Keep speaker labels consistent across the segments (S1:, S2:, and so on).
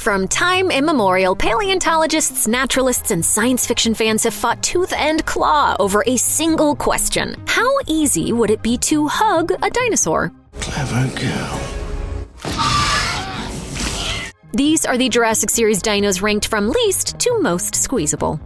S1: From time immemorial, paleontologists, naturalists, and science fiction fans have fought tooth and claw over a single question. How easy would it be to hug a dinosaur?
S2: Clever girl.
S1: These are the Jurassic series dinos ranked from least to most squeezable.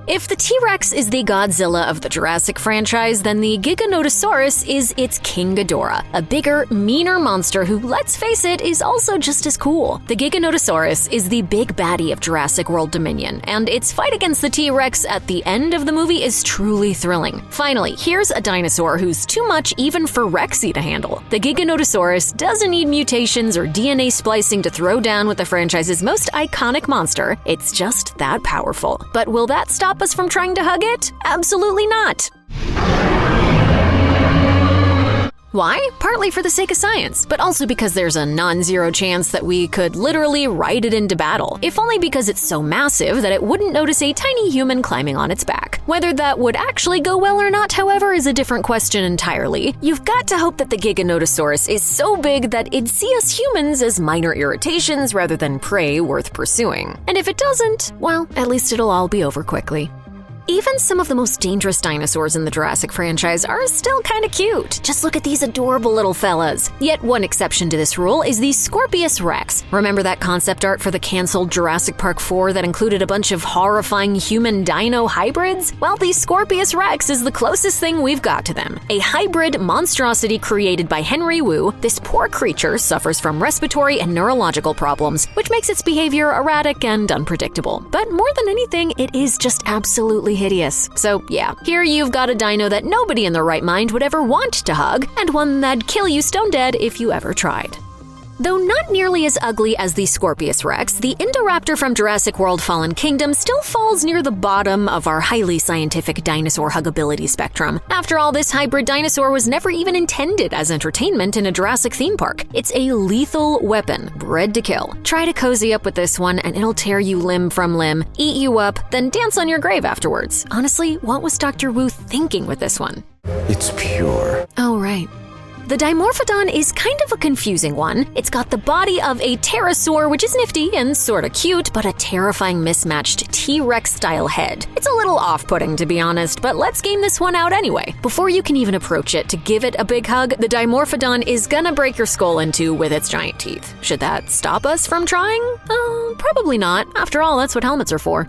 S1: If the T-Rex is the Godzilla of the Jurassic franchise, then the Giganotosaurus is its King Ghidorah, a bigger, meaner monster who, let's face it, is also just as cool. The Giganotosaurus is the big baddie of Jurassic World Dominion, and its fight against the T-Rex at the end of the movie is truly thrilling. Finally, here's a dinosaur who's too much even for Rexy to handle. The Giganotosaurus doesn't need mutations or DNA splicing to throw down with the franchise's most iconic monster. It's just that powerful. But will that stop us from trying to hug it? Absolutely not. Why? Partly for the sake of science, but also because there's a non-zero chance that we could literally ride it into battle, if only because it's so massive that it wouldn't notice a tiny human climbing on its back. Whether that would actually go well or not, however, is a different question entirely. You've got to hope that the Giganotosaurus is so big that it'd see us humans as minor irritations rather than prey worth pursuing. And if it doesn't, well, at least it'll all be over quickly. Even some of the most dangerous dinosaurs in the Jurassic franchise are still kinda cute. Just look at these adorable little fellas. Yet one exception to this rule is the Scorpios Rex. Remember that concept art for the canceled Jurassic Park 4 that included a bunch of horrifying human dino hybrids? Well, the Scorpios Rex is the closest thing we've got to them. A hybrid monstrosity created by Henry Wu, this poor creature suffers from respiratory and neurological problems, which makes its behavior erratic and unpredictable. But more than anything, it is just absolutely hideous. So yeah, here you've got a dino that nobody in their right mind would ever want to hug, and one that'd kill you stone dead if you ever tried. Though not nearly as ugly as the Scorpios Rex, the Indoraptor from Jurassic World Fallen Kingdom still falls near the bottom of our highly scientific dinosaur huggability spectrum. After all, this hybrid dinosaur was never even intended as entertainment in a Jurassic theme park. It's a lethal weapon, bred to kill. Try to cozy up with this one and it'll tear you limb from limb, eat you up, then dance on your grave afterwards. Honestly, what was Dr. Wu thinking with this one?
S2: It's pure.
S1: Oh, right. The Dimorphodon is kind of a confusing one. It's got the body of a pterosaur, which is nifty and sorta cute, but a terrifying mismatched T-Rex style head. It's a little off-putting, to be honest, but let's game this one out anyway. Before you can even approach it to give it a big hug, the Dimorphodon is gonna break your skull in two with its giant teeth. Should that stop us from trying? Probably not. After all, that's what helmets are for.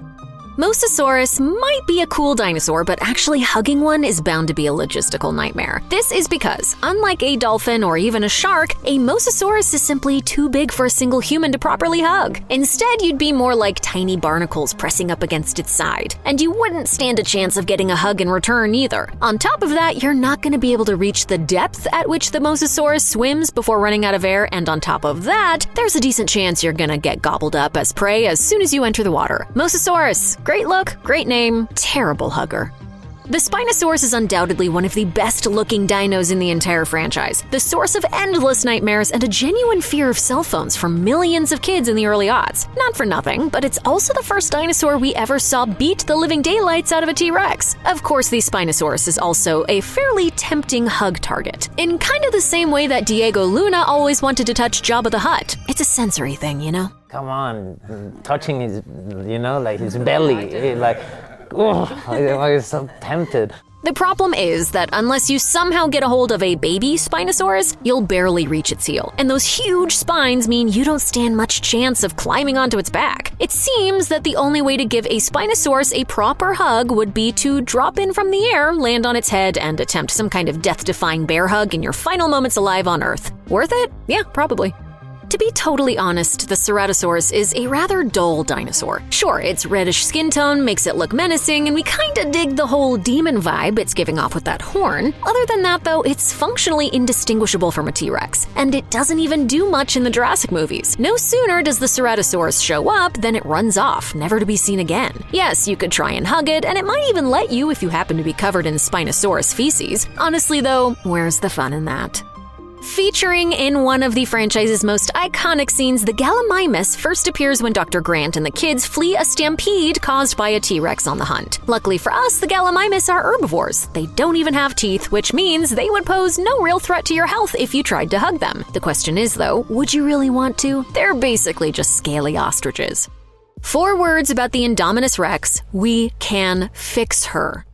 S1: Mosasaurus might be a cool dinosaur, but actually hugging one is bound to be a logistical nightmare. This is because, unlike a dolphin or even a shark, a Mosasaurus is simply too big for a single human to properly hug. Instead, you'd be more like tiny barnacles pressing up against its side, and you wouldn't stand a chance of getting a hug in return either. On top of that, you're not going to be able to reach the depth at which the Mosasaurus swims before running out of air, and on top of that, there's a decent chance you're gonna get gobbled up as prey as soon as you enter the water. Mosasaurus. Great look, great name, terrible hugger. The Spinosaurus is undoubtedly one of the best-looking dinos in the entire franchise, the source of endless nightmares and a genuine fear of cell phones for millions of kids in the early aughts. Not for nothing, but it's also the first dinosaur we ever saw beat the living daylights out of a T-Rex. Of course, the Spinosaurus is also a fairly tempting hug target, in kind of the same way that Diego Luna always wanted to touch Jabba the Hutt. It's a sensory thing, you know?
S3: Come on, touching his, like his belly, I was so tempted.
S1: The problem is that unless you somehow get a hold of a baby Spinosaurus, you'll barely reach its heel. And those huge spines mean you don't stand much chance of climbing onto its back. It seems that the only way to give a Spinosaurus a proper hug would be to drop in from the air, land on its head, and attempt some kind of death-defying bear hug in your final moments alive on Earth. Worth it? Yeah, probably. To be totally honest, the Ceratosaurus is a rather dull dinosaur. Sure, its reddish skin tone makes it look menacing, and we kinda dig the whole demon vibe it's giving off with that horn. Other than that, though, it's functionally indistinguishable from a T-Rex, and it doesn't even do much in the Jurassic movies. No sooner does the Ceratosaurus show up than it runs off, never to be seen again. Yes, you could try and hug it, and it might even let you if you happen to be covered in Spinosaurus feces. Honestly, though, where's the fun in that? Featuring in one of the franchise's most iconic scenes, the Gallimimus first appears when Dr. Grant and the kids flee a stampede caused by a T-Rex on the hunt. Luckily for us, the Gallimimus are herbivores. They don't even have teeth, which means they would pose no real threat to your health if you tried to hug them. The question is, though, would you really want to? They're basically just scaly ostriches. 4 words about the Indominus Rex: we can fix her.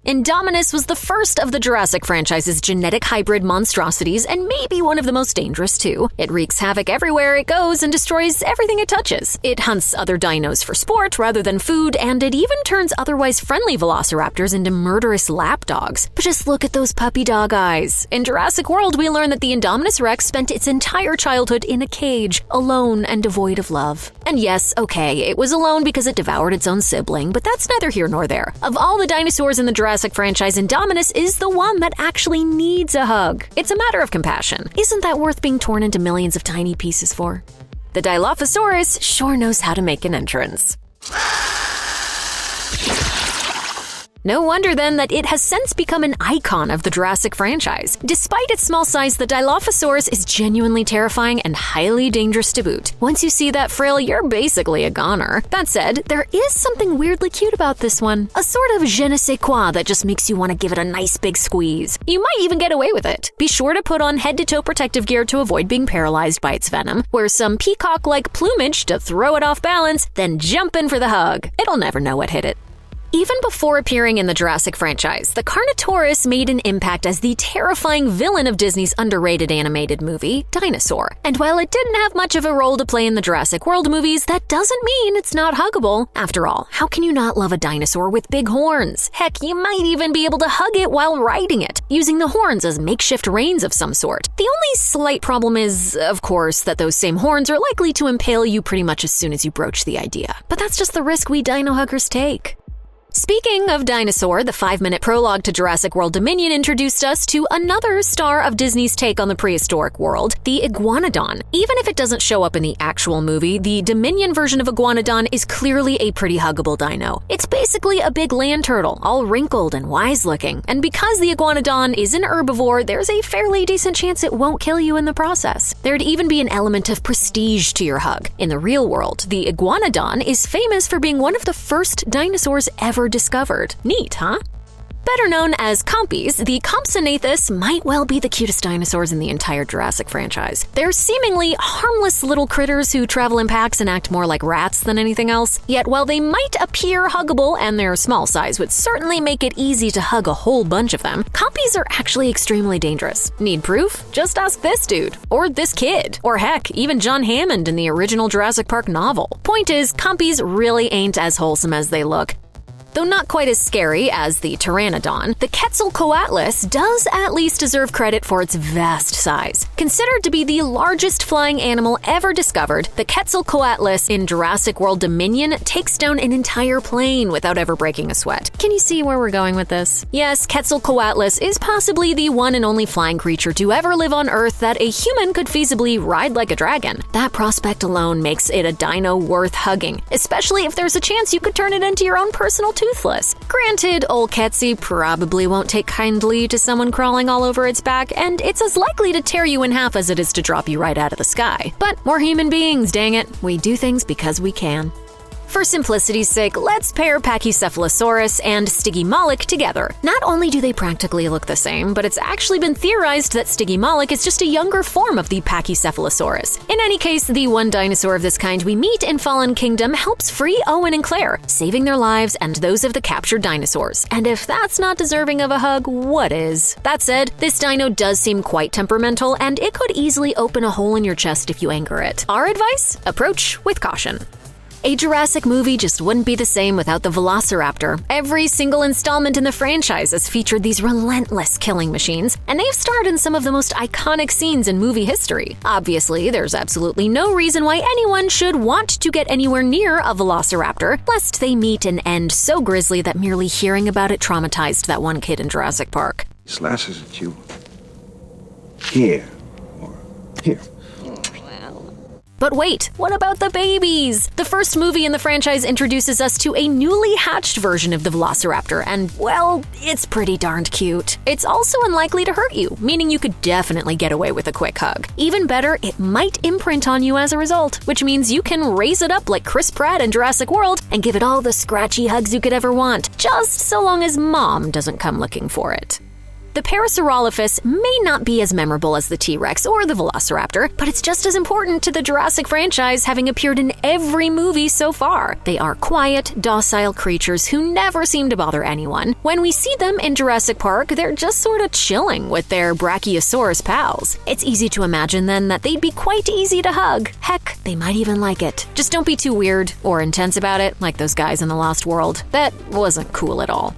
S1: Indominus was the first of the Jurassic franchise's genetic hybrid monstrosities and maybe one of the most dangerous too. It wreaks havoc everywhere it goes and destroys everything it touches. It hunts other dinos for sport rather than food, and it even turns otherwise friendly velociraptors into murderous lapdogs. But just look at those puppy dog eyes. In Jurassic World, we learn that the Indominus Rex spent its entire childhood in a cage, alone and devoid of love. And yes, okay, it was alone because it devoured its own sibling, but that's neither here nor there. Of all the dinosaurs in the Jurassic franchise, Indominus is the one that actually needs a hug. It's a matter of compassion. Isn't that worth being torn into millions of tiny pieces for? The Dilophosaurus sure knows how to make an entrance. No wonder then that it has since become an icon of the Jurassic franchise. Despite its small size, the Dilophosaurus is genuinely terrifying and highly dangerous to boot. Once you see that frail, you're basically a goner. That said, there is something weirdly cute about this one. A sort of je ne sais quoi that just makes you want to give it a nice big squeeze. You might even get away with it. Be sure to put on head-to-toe protective gear to avoid being paralyzed by its venom. Wear some peacock-like plumage to throw it off balance, then jump in for the hug. It'll never know what hit it. Even before appearing in the Jurassic franchise, the Carnotaurus made an impact as the terrifying villain of Disney's underrated animated movie, Dinosaur. And while it didn't have much of a role to play in the Jurassic World movies, that doesn't mean it's not huggable. After all, how can you not love a dinosaur with big horns? Heck, you might even be able to hug it while riding it, using the horns as makeshift reins of some sort. The only slight problem is, of course, that those same horns are likely to impale you pretty much as soon as you broach the idea. But that's just the risk we dino huggers take. Speaking of dinosaur, the 5-minute prologue to Jurassic World Dominion introduced us to another star of Disney's take on the prehistoric world, the Iguanodon. Even if it doesn't show up in the actual movie, the Dominion version of Iguanodon is clearly a pretty huggable dino. It's basically a big land turtle, all wrinkled and wise-looking. And because the Iguanodon is an herbivore, there's a fairly decent chance it won't kill you in the process. There'd even be an element of prestige to your hug. In the real world, the Iguanodon is famous for being one of the first dinosaurs ever discovered. Neat, huh? Better known as Compies, the Compsognathus might well be the cutest dinosaurs in the entire Jurassic franchise. They're seemingly harmless little critters who travel in packs and act more like rats than anything else. Yet while they might appear huggable and their small size would certainly make it easy to hug a whole bunch of them, Compies are actually extremely dangerous. Need proof? Just ask this dude. Or this kid. Or heck, even John Hammond in the original Jurassic Park novel. Point is, Compies really ain't as wholesome as they look. Though not quite as scary as the Pteranodon, the Quetzalcoatlus does at least deserve credit for its vast size. Considered to be the largest flying animal ever discovered, the Quetzalcoatlus in Jurassic World Dominion takes down an entire plane without ever breaking a sweat. Can you see where we're going with this? Yes, Quetzalcoatlus is possibly the one and only flying creature to ever live on Earth that a human could feasibly ride like a dragon. That prospect alone makes it a dino worth hugging, especially if there's a chance you could turn it into your own personal toothless. Granted, old Quetzy probably won't take kindly to someone crawling all over its back, and it's as likely to tear you in half as it is to drop you right out of the sky. But we're human beings, dang it. We do things because we can. For simplicity's sake, let's pair Pachycephalosaurus and Stygimoloch together. Not only do they practically look the same, but it's actually been theorized that Stygimoloch is just a younger form of the Pachycephalosaurus. In any case, the one dinosaur of this kind we meet in Fallen Kingdom helps free Owen and Claire, saving their lives and those of the captured dinosaurs. And if that's not deserving of a hug, what is? That said, this dino does seem quite temperamental, and it could easily open a hole in your chest if you anger it. Our advice? Approach with caution. A Jurassic movie just wouldn't be the same without the Velociraptor. Every single installment in the franchise has featured these relentless killing machines, and they've starred in some of the most iconic scenes in movie history. Obviously, there's absolutely no reason why anyone should want to get anywhere near a Velociraptor, lest they meet an end so grisly that merely hearing about it traumatized that one kid in Jurassic Park.
S2: Slashes at you. Here. Or here.
S1: But wait, what about the babies? The first movie in the franchise introduces us to a newly hatched version of the Velociraptor, and, well, it's pretty darned cute. It's also unlikely to hurt you, meaning you could definitely get away with a quick hug. Even better, it might imprint on you as a result, which means you can raise it up like Chris Pratt in Jurassic World and give it all the scratchy hugs you could ever want, just so long as Mom doesn't come looking for it. The Parasaurolophus may not be as memorable as the T-Rex or the Velociraptor, but it's just as important to the Jurassic franchise, having appeared in every movie so far. They are quiet, docile creatures who never seem to bother anyone. When we see them in Jurassic Park, they're just sort of chilling with their Brachiosaurus pals. It's easy to imagine then that they'd be quite easy to hug. Heck, they might even like it. Just don't be too weird or intense about it, like those guys in The Lost World. That wasn't cool at all.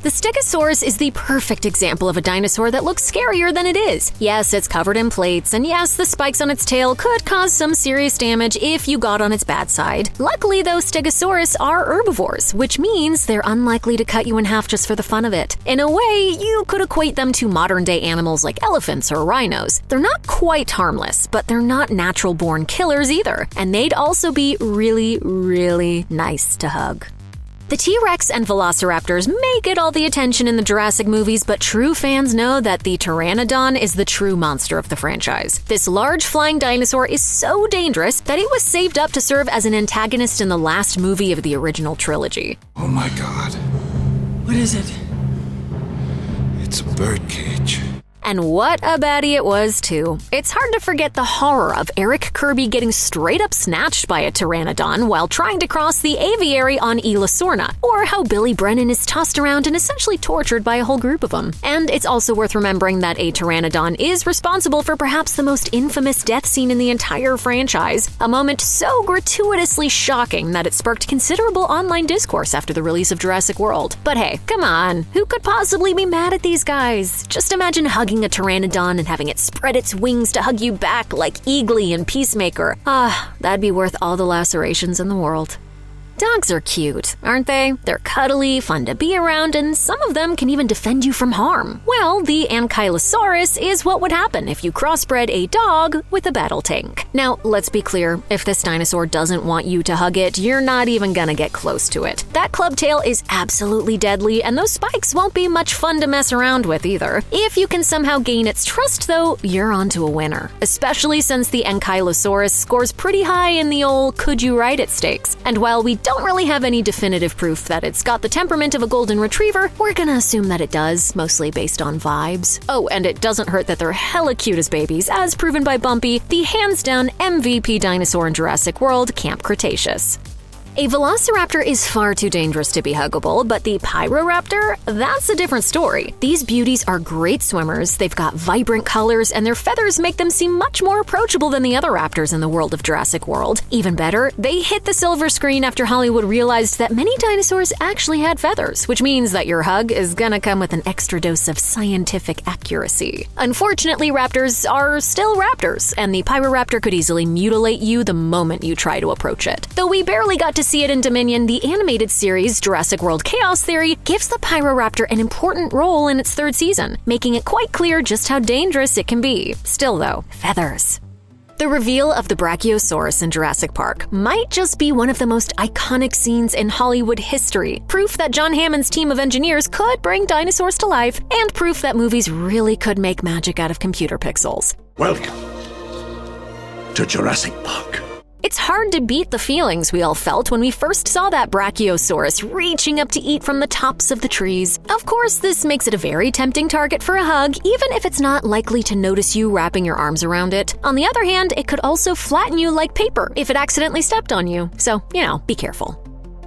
S1: The Stegosaurus is the perfect example of a dinosaur that looks scarier than it is. Yes, it's covered in plates, and yes, the spikes on its tail could cause some serious damage if you got on its bad side. Luckily, though, Stegosaurus are herbivores, which means they're unlikely to cut you in half just for the fun of it. In a way, you could equate them to modern-day animals like elephants or rhinos. They're not quite harmless, but they're not natural-born killers either, and they'd also be really, really nice to hug. The T-Rex and Velociraptors may get all the attention in the Jurassic movies, but true fans know that the Pteranodon is the true monster of the franchise. This large flying dinosaur is so dangerous that it was saved up to serve as an antagonist in the last movie of the original trilogy.
S2: Oh my god.
S4: What is it?
S2: It's a birdcage.
S1: And what a baddie it was, too. It's hard to forget the horror of Eric Kirby getting straight up snatched by a Pteranodon while trying to cross the aviary on Isla Sorna, or how Billy Brennan is tossed around and essentially tortured by a whole group of them. And it's also worth remembering that a Pteranodon is responsible for perhaps the most infamous death scene in the entire franchise, a moment so gratuitously shocking that it sparked considerable online discourse after the release of Jurassic World. But hey, come on, who could possibly be mad at these guys? Just imagine hugging a Pteranodon and having it spread its wings to hug you back like Eagly in Peacemaker. That'd be worth all the lacerations in the world. Dogs are cute, aren't they? They're cuddly, fun to be around, and some of them can even defend you from harm. Well, the Ankylosaurus is what would happen if you crossbred a dog with a battle tank. Now, let's be clear, if this dinosaur doesn't want you to hug it, you're not even gonna get close to it. That club tail is absolutely deadly, and those spikes won't be much fun to mess around with either. If you can somehow gain its trust, though, you're onto a winner. Especially since the Ankylosaurus scores pretty high in the old could you ride it stakes. And while we don't really have any definitive proof that it's got the temperament of a golden retriever, we're gonna assume that it does, mostly based on vibes. Oh, and it doesn't hurt that they're hella cute as babies, as proven by Bumpy, the hands-down MVP dinosaur in Jurassic World, Camp Cretaceous. A Velociraptor is far too dangerous to be huggable, but the Pyroraptor? That's a different story. These beauties are great swimmers, they've got vibrant colors, and their feathers make them seem much more approachable than the other raptors in the world of Jurassic World. Even better, they hit the silver screen after Hollywood realized that many dinosaurs actually had feathers, which means that your hug is gonna come with an extra dose of scientific accuracy. Unfortunately, raptors are still raptors, and the Pyroraptor could easily mutilate you the moment you try to approach it. Though we barely got to see it in Dominion, the animated series Jurassic World Chaos Theory gives the Pyroraptor an important role in its third season, making it quite clear just how dangerous it can be. Still though, feathers. The reveal of the Brachiosaurus in Jurassic Park might just be one of the most iconic scenes in Hollywood history, proof that John Hammond's team of engineers could bring dinosaurs to life, and proof that movies really could make magic out of computer pixels.
S2: Welcome to Jurassic Park.
S1: It's hard to beat the feelings we all felt when we first saw that Brachiosaurus reaching up to eat from the tops of the trees. Of course, this makes it a very tempting target for a hug, even if it's not likely to notice you wrapping your arms around it. On the other hand, it could also flatten you like paper if it accidentally stepped on you. So, be careful.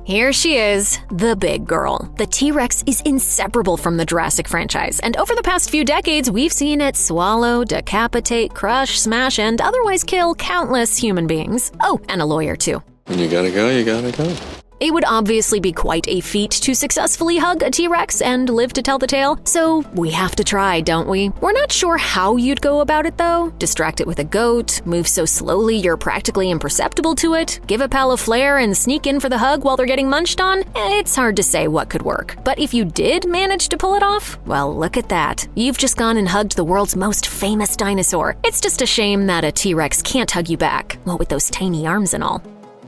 S1: Here she is, the big girl. The T-Rex is inseparable from the Jurassic franchise, and over the past few decades, we've seen it swallow, decapitate, crush, smash, and otherwise kill countless human beings. Oh, and a lawyer too.
S5: When you gotta go, you gotta go.
S1: It would obviously be quite a feat to successfully hug a T-Rex and live to tell the tale, so we have to try, don't we? We're not sure how you'd go about it though. Distract it with a goat, move so slowly you're practically imperceptible to it, give a pal a flare and sneak in for the hug while they're getting munched on? It's hard to say what could work. But if you did manage to pull it off, well, look at that. You've just gone and hugged the world's most famous dinosaur. It's just a shame that a T-Rex can't hug you back, well, with those tiny arms and all.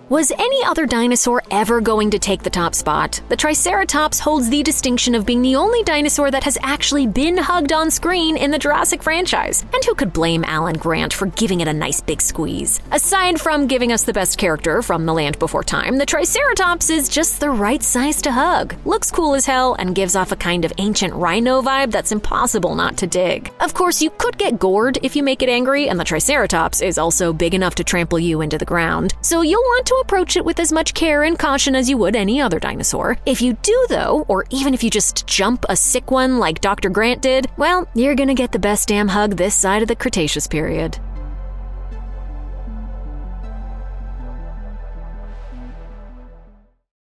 S1: Was any other dinosaur ever going to take the top spot? The Triceratops holds the distinction of being the only dinosaur that has actually been hugged on screen in the Jurassic franchise. And who could blame Alan Grant for giving it a nice big squeeze? Aside from giving us the best character from The Land Before Time, the Triceratops is just the right size to hug. Looks cool as hell and gives off a kind of ancient rhino vibe that's impossible not to dig. Of course, you could get gored if you make it angry, and the Triceratops is also big enough to trample you into the ground. So you'll want to approach it with as much care and caution as you would any other dinosaur. If you do though, or even if you just jump a sick one like Dr. Grant did, well, you're gonna get the best damn hug this side of the Cretaceous period.